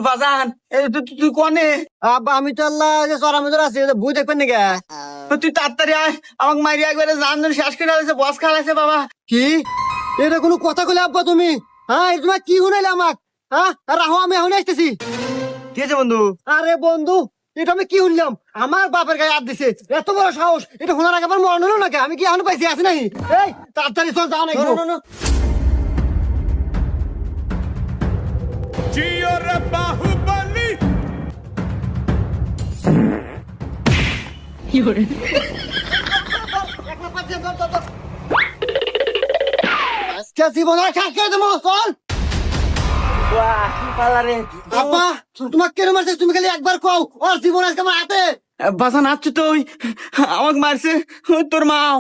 বাজান তুই কনে? আব্বা আমি তো আল্লাহ যে চড়া মজুর আছি বই দেখবেন নাকি? তুই তাড়াতাড়ি আয়, আমাকে মারি একবারে জান শেষ করে আলাইছে, বস খালাইছে বাবা। কি এটা কোনো কথা কইলে আব্বা তুমি? হ্যাঁ এটা তোমার কি শুনাইলে আমাক? হ্যাঁ রাহো আমি এখন আসতেছি। ঠিক আছে বন্ধু। আরে বন্ধু এটা আমি কি শুনলাম? আমার বাপের গায়ে হাত দিছে, এত বড় সাহস! এটা শোনার আগে আমার মনে হলো নাকি? আমি কি এখন পাইছি আছি নাকি? এই তাড়াতাড়ি চল, যাও নাকি? বাহুবলী আজকে জীবন আর খাস করে দেবো, চল। আব্বা তোমাকে কেন মারছে? তুমি খালি একবার কও, ওর জীবন আজকে আমার হাতে। বাজান আচ্ছু তুই আমাকে মারছে তোর মাও।